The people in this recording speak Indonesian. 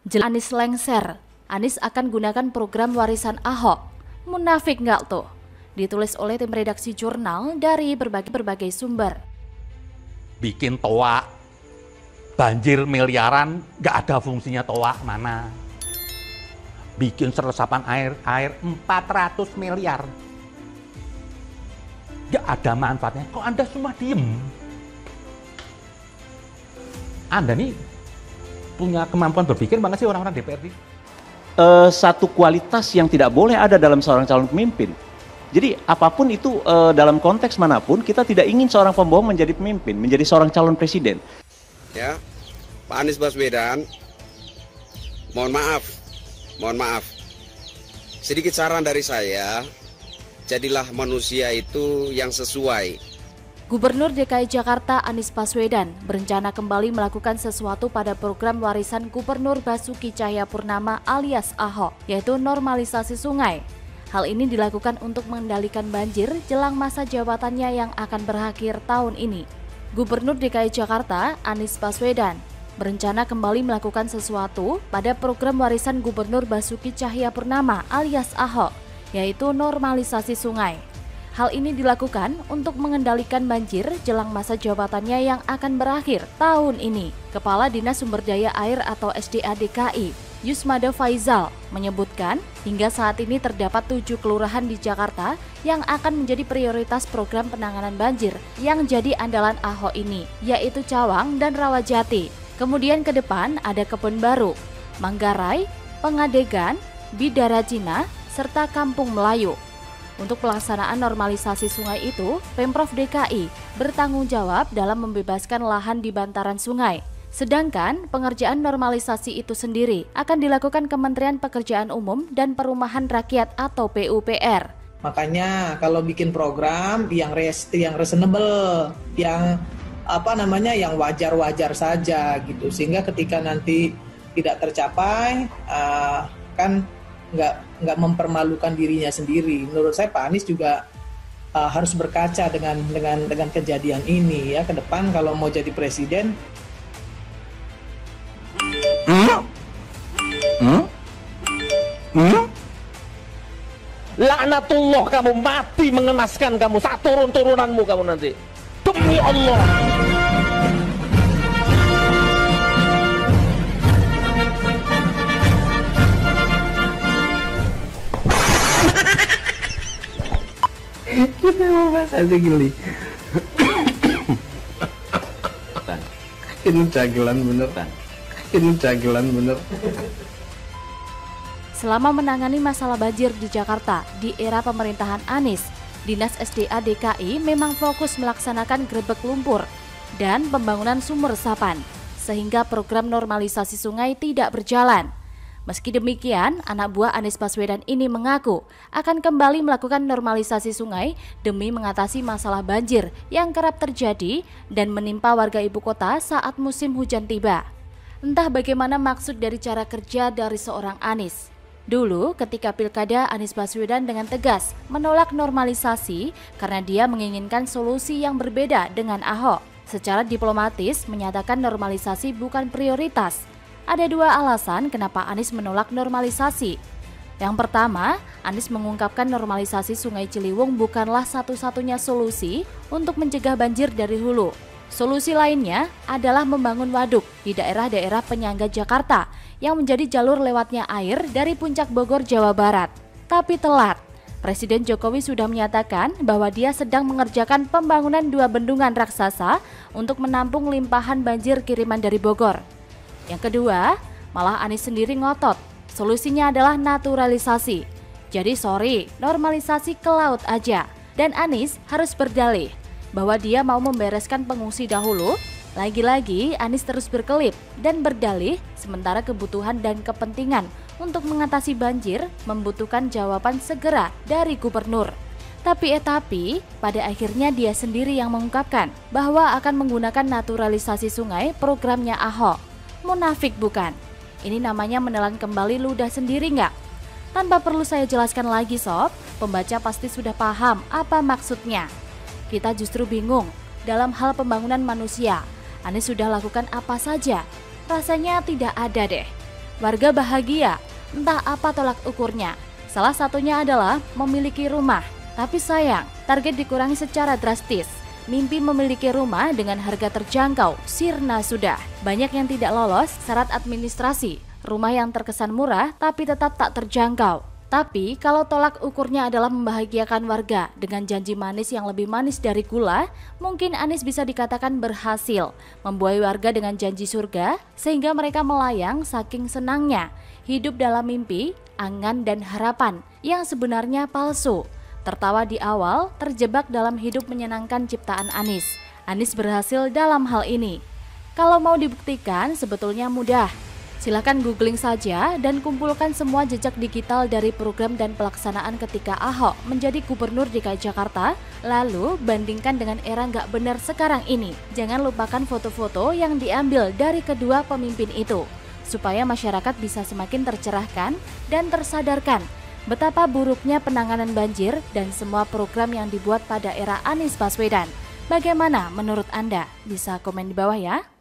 Anies lengser, Anies akan gunakan program warisan Ahok. Munafik nggak tuh? Ditulis oleh tim redaksi jurnal dari berbagai sumber. Bikin toa, banjir miliaran, nggak ada fungsinya toa mana. Bikin resapan air 400 miliar. Nggak ada manfaatnya. Kok Anda semua diem? Anda nih punya kemampuan berpikir banget sih orang-orang DPRD. Satu kualitas yang tidak boleh ada dalam seorang calon pemimpin. Jadi apapun itu dalam konteks manapun kita tidak ingin seorang pembohong menjadi pemimpin, menjadi seorang calon presiden. Ya, Pak Anies Baswedan, mohon maaf. Sedikit saran dari saya, jadilah manusia itu yang sesuai. Gubernur DKI Jakarta Anies Baswedan berencana kembali melakukan sesuatu pada program warisan Gubernur Basuki Cahayapurnama alias Ahok, yaitu normalisasi sungai. Hal ini dilakukan untuk mengendalikan banjir jelang masa jabatannya yang akan berakhir tahun ini. Gubernur DKI Jakarta Anies Baswedan berencana kembali melakukan sesuatu pada program warisan Gubernur Basuki Cahayapurnama alias Ahok, yaitu normalisasi sungai. Hal ini dilakukan untuk mengendalikan banjir jelang masa jabatannya yang akan berakhir tahun ini. Kepala Dinas Sumber Daya Air atau SDA DKI, Yusmada Faizal, menyebutkan hingga saat ini terdapat 7 kelurahan di Jakarta yang akan menjadi prioritas program penanganan banjir yang jadi andalan Ahok ini, yaitu Cawang dan Rawajati. Kemudian ke depan ada Kebon Baru, Manggarai, Pengadegan, Bidara Cina, serta Kampung Melayu. Untuk pelaksanaan normalisasi sungai itu, Pemprov DKI bertanggung jawab dalam membebaskan lahan di bantaran sungai. Sedangkan pengerjaan normalisasi itu sendiri akan dilakukan Kementerian Pekerjaan Umum dan Perumahan Rakyat atau PUPR. Makanya kalau bikin program yang reasonable, yang yang wajar-wajar saja gitu, sehingga ketika nanti tidak tercapai kan nggak mempermalukan dirinya sendiri. Menurut saya Pak Anies juga harus berkaca dengan kejadian ini ya, ke depan kalau mau jadi presiden. Laknatullah, kamu mati mengenaskan kamu, saat turun-turunanmu kamu nanti. Demi Allah. Kita mau bahas aja gili. Ini cagelan bener. Selama menangani masalah banjir di Jakarta di era pemerintahan Anies, Dinas SDA DKI memang fokus melaksanakan grebek lumpur dan pembangunan sumur resapan, sehingga program normalisasi sungai tidak berjalan. Meski demikian, anak buah Anies Baswedan ini mengaku akan kembali melakukan normalisasi sungai demi mengatasi masalah banjir yang kerap terjadi dan menimpa warga ibu kota saat musim hujan tiba. Entah bagaimana maksud dari cara kerja dari seorang Anies. Dulu ketika pilkada, Anies Baswedan dengan tegas menolak normalisasi karena dia menginginkan solusi yang berbeda dengan Ahok. Secara diplomatis menyatakan normalisasi bukan prioritas. Ada 2 alasan kenapa Anies menolak normalisasi. Yang pertama, Anies mengungkapkan normalisasi Sungai Ciliwung bukanlah satu-satunya solusi untuk mencegah banjir dari hulu. Solusi lainnya adalah membangun waduk di daerah-daerah penyangga Jakarta yang menjadi jalur lewatnya air dari Puncak Bogor, Jawa Barat. Tapi telat. Presiden Jokowi sudah menyatakan bahwa dia sedang mengerjakan pembangunan 2 bendungan raksasa untuk menampung limpahan banjir kiriman dari Bogor. Yang kedua, malah Anies sendiri ngotot. Solusinya adalah naturalisasi. Jadi normalisasi ke laut aja. Dan Anies harus berdalih bahwa dia mau membereskan pengungsi dahulu. Lagi-lagi Anies terus berkelip dan berdalih sementara kebutuhan dan kepentingan untuk mengatasi banjir membutuhkan jawaban segera dari gubernur. Tapi pada akhirnya dia sendiri yang mengungkapkan bahwa akan menggunakan naturalisasi sungai programnya Ahok. Munafik bukan? Ini namanya menelan kembali ludah sendiri nggak? Tanpa perlu saya jelaskan lagi sob, pembaca pasti sudah paham apa maksudnya. Kita justru bingung, dalam hal pembangunan manusia, Anies sudah lakukan apa saja? Rasanya tidak ada deh. Warga bahagia, entah apa tolak ukurnya. Salah satunya adalah memiliki rumah. Tapi sayang, target dikurangi secara drastis. Mimpi memiliki rumah dengan harga terjangkau sirna sudah. Banyak yang tidak lolos syarat administrasi. Rumah yang terkesan murah tapi tetap tak terjangkau. Tapi kalau tolak ukurnya adalah membahagiakan warga dengan janji manis yang lebih manis dari gula, mungkin Anies bisa dikatakan berhasil membuai warga dengan janji surga sehingga mereka melayang saking senangnya hidup dalam mimpi, angan dan harapan yang sebenarnya palsu. Tertawa di awal, terjebak dalam hidup menyenangkan ciptaan Anies. Anies berhasil dalam hal ini. Kalau mau dibuktikan sebetulnya mudah. Silakan googling saja dan kumpulkan semua jejak digital dari program dan pelaksanaan ketika Ahok menjadi Gubernur DKI Jakarta, lalu bandingkan dengan era nggak benar sekarang ini. Jangan lupakan foto-foto yang diambil dari kedua pemimpin itu, supaya masyarakat bisa semakin tercerahkan dan tersadarkan betapa buruknya penanganan banjir dan semua program yang dibuat pada era Anies Baswedan. Bagaimana menurut Anda? Bisa komen di bawah ya.